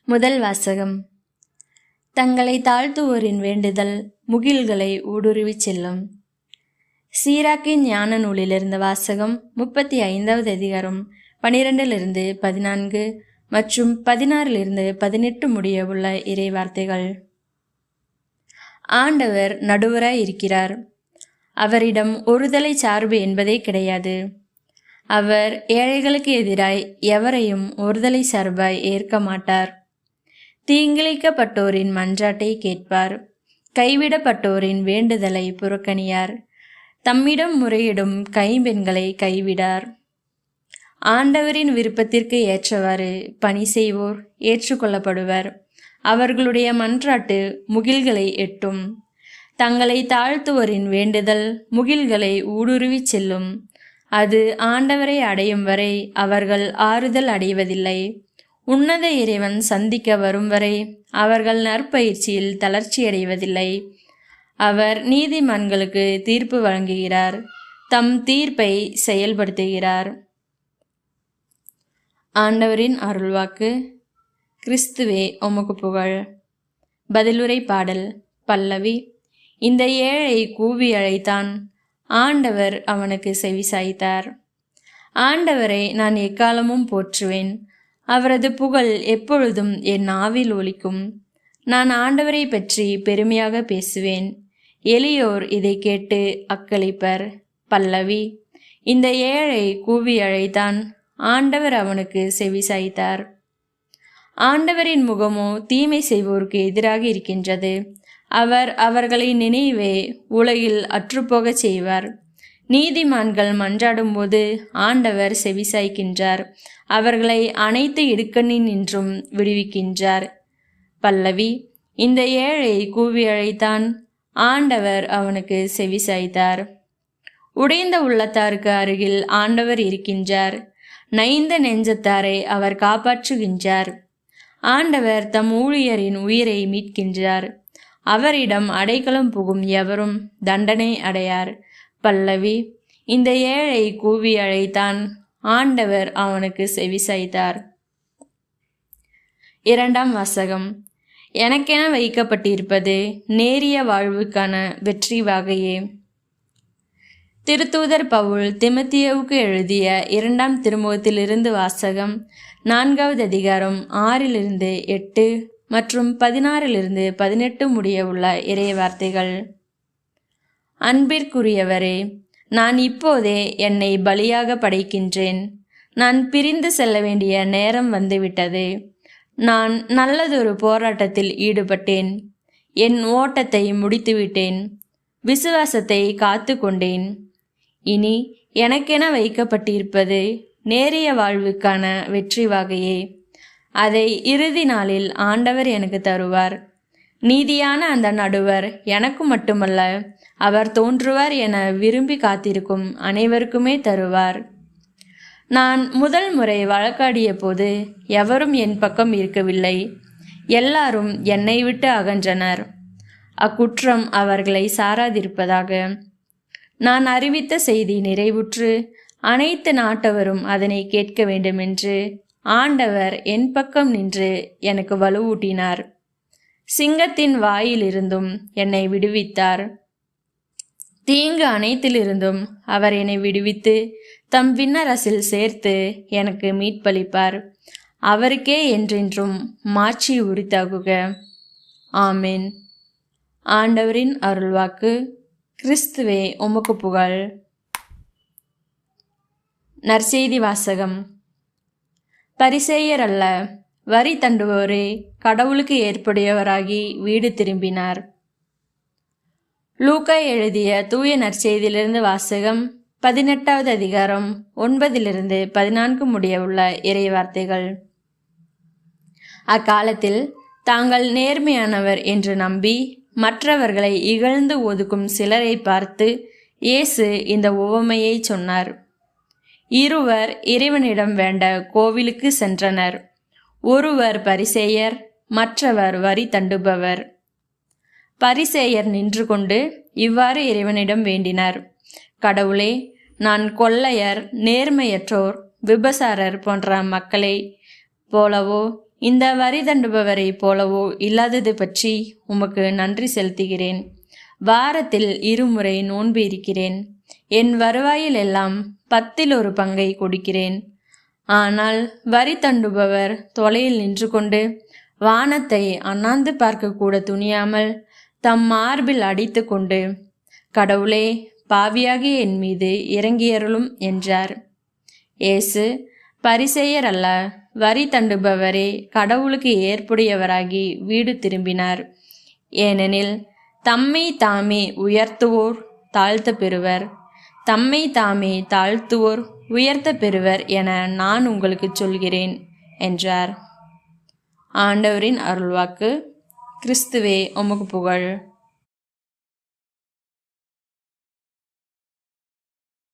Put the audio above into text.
முதல் வாசகம். தங்களை தாழ்த்துவோரின் வேண்டுதல் முகில்களை ஊடுருவிச் செல்லும். சீராக்கின் ஞான நூலிலிருந்த வாசகம் 35வது அதிகாரம் 12-14 மற்றும் 16-18 முடிய உள்ள இறை வார்த்தைகள். ஆண்டவர் நடுவராய் இருக்கிறார். அவரிடம் ஒருதலை சார்பு என்பதே கிடையாது. அவர் ஏழைகளுக்கு எதிராய் எவரையும் ஒருதலை சார்பாய் ஏற்க மாட்டார். தீங்கிழைக்கப்பட்டோரின் மன்றாட்டை கேட்பார். கைவிடப்பட்டோரின் வேண்டுதலை புறக்கணியார். தம்மிடம் முறையிடும் கைம்பெண்களை கைவிடார். ஆண்டவரின் விருப்பத்திற்கு ஏற்றவாறு பணி செய்வோர் ஏற்றுக்கொள்ளப்படுவர். அவர்களுடைய மன்றாட்டு முகில்களை எட்டும். தங்களை தாழ்த்துவோரின் வேண்டுதல் முகில்களை ஊடுருவிச் செல்லும். அது ஆண்டவரை அடையும் வரை அவர்கள் ஆறுதல் அடைவதில்லை. உன்னத இறைவன் சந்திக்க வரும் வரை அவர்கள் நற்பயிற்சியில் தளர்ச்சியடைவதில்லை. அவர் நீதிமான்களுக்கு தீர்ப்பு வழங்குகிறார். தம் தீர்ப்பை செயல்படுத்துகிறார். ஆண்டவரின் அருள்வாக்கு. கிறிஸ்துவே உமக்கு புகழ். பதிலுரை பாடல். பல்லவி. இந்த ஏழை கூவி அழைத்தான். ஆண்டவர் அவனுக்கு செவிசாய்த்தார். ஆண்டவரை நான் எக்காலமும் போற்றுவேன். அவரது புகழ் எப்பொழுதும் என் நாவில் ஒலிக்கும். நான் ஆண்டவரை பற்றி பெருமையாக பேசுவேன். எளியோர் இதை கேட்டு அக்களிப்பர். பல்லவி. இந்த ஏழை கூவி அழைத்தான். ஆண்டவர் அவனுக்கு செவிசாய்த்தார். ஆண்டவரின் முகமோ தீமை செய்வோருக்கு எதிராக இருக்கின்றது. அவர் அவர்களை நினைவே உலகில் அற்றுப்போகச் செய்வார். நீதிமான்கள் மன்றாடும் போது ஆண்டவர் செவிசாய்க்கின்றார். அவர்களை அனைத்து இடுக்கண்ணினின்றும் விடுவிக்கின்றார். பல்லவி. இந்த ஏழை கூவி அழைத்தான். ஆண்டவர் அவனுக்கு செவிசாய்த்தார். உடைந்த உள்ளத்தாருக்கு அருகில் ஆண்டவர் இருக்கின்றார். நைந்த நெஞ்சத்தாரை அவர் காப்பாற்றுகின்றார். ஆண்டவர் தம் ஊழியரின் உயிரை மீட்கின்றார். அவரிடம் அடைக்கலம் புகும் எவரும் தண்டனை அடையார். பல்லவி. இந்த ஏழை கூவி அழைத்தான். ஆண்டவர் அவனுக்கு செவிசாய்த்தார். இரண்டாம் வாசகம். எனக்கென வைக்கப்பட்டிருப்பது நேரிய வாழ்வுக்கான வெற்றி வாகையே. திருத்தூதர் பவுல் திமோத்தேயுவுக்கு எழுதிய 2ஆம் திருமுகத்திலிருந்து வாசகம். 4வது அதிகாரம் 6-8 மற்றும் 16-18 முடிய உள்ள இறை வார்த்தைகள். அன்பிற்குரியவரே, நான் இப்போதே என்னை பலியாக படைக்கின்றேன். நான் பிரிந்து செல்ல வேண்டிய நேரம் வந்துவிட்டது. நான் நல்லதொரு போராட்டத்தில் ஈடுபட்டேன். என் ஓட்டத்தை முடித்துவிட்டேன். விசுவாசத்தை காத்து கொண்டேன். இனி எனக்கென வைக்கப்பட்டிருப்பது நேரிய வாழ்வுக்கான வெற்றி வாகையே. அதை இறுதி நாளில் ஆண்டவர் எனக்கு தருவார். நீதியான அந்த நடுவர் எனக்கு மட்டுமல்ல, அவர் தோன்றுவார் என விரும்பி காத்திருக்கும் அனைவருக்குமே தருவார். நான் முதல் முறை வழக்காடிய போது எவரும் என் பக்கம் இருக்கவில்லை. எல்லாரும் என்னை விட்டு அகன்றனர். அக்குற்றம் அவர்களை சாராதிருப்பதாக. நான் அறிவித்த செய்தி நிறைவுற்று அனைத்து நாட்டவரும் அதனை கேட்க வேண்டுமென்று ஆண்டவர் என் பக்கம் நின்று எனக்கு வலுவூட்டினார். சிங்கத்தின் வாயிலிருந்தும் என்னை விடுவித்தார். தீங்கு அனைத்திலிருந்தும் அவர் என்னை விடுவித்து தம் விண்ணரசில் சேர்த்து எனக்கு மீட்பளிப்பார். அவருக்கே என்றென்றும் மாட்சி உரித்தாகுக. ஆமென். ஆண்டவரின் அருள்வாக்கு. கிறிஸ்துவே உமக்கு புகழ். நற்செய்தி வாசகம். பரிசேயர் அல்ல, வரி தண்டுவோரே கடவுளுக்கு ஏற்புடையவராகி வீடு திரும்பினார். லூக்கா எழுதிய தூய நற்செய்தியிலிருந்து வாசகம். 18வது அதிகாரம் 9-14 முடிய உள்ள இறை வார்த்தைகள். அக்காலத்தில் தாங்கள் நேர்மையானவர் என்று நம்பி மற்றவர்களை இகழ்ந்து ஒதுக்கும் சிலரை பார்த்து இயேசு இந்த உவமையை சொன்னார். இருவர் இறைவனிடம் வேண்ட கோவிலுக்கு சென்றனர். ஒருவர் பரிசேயர், மற்றவர் வரி தண்டுபவர். பரிசேயர் நின்று கொண்டு இவ்வாறு இறைவனிடம் வேண்டினார். கடவுளே, நான் கொள்ளையர், நேர்மையற்றோர், விபசாரர் போன்ற மக்களை போலவோ இந்த வரி தண்டுபவரை போலவோ இல்லாதது பற்றி உமக்கு நன்றி செலுத்துகிறேன். வாரத்தில் 2 முறை நோன்பு இருக்கிறேன். என் வருவாயில் எல்லாம் 10 பங்கை கொடுக்கிறேன். ஆனால் வரி தண்டுபவர் தொலையில் நின்று கொண்டு வானத்தை அண்ணாந்து பார்க்க கூட துணியாமல் தம் மார்பில் அடித்து கொண்டு, கடவுளே, பாவியாகிய என் மீது இறங்கியருளும் என்றார். இயேசு, பரிசேயர் அல்ல, வரி தண்டுபவரே கடவுளுக்கு ஏற்புடையவராகி வீடு திரும்பினார். ஏனெனில் தம்மை தாமே உயர்த்துவோர் தாழ்த்த பெறுவர், தம்மை தாமே தாழ்த்துவோர் உயர்த்த பெறுவர் என நான் உங்களுக்கு சொல்கிறேன் என்றார். ஆண்டவரின் அருள்வாக்கு. கிறிஸ்துவே உமக்கு புகழ்.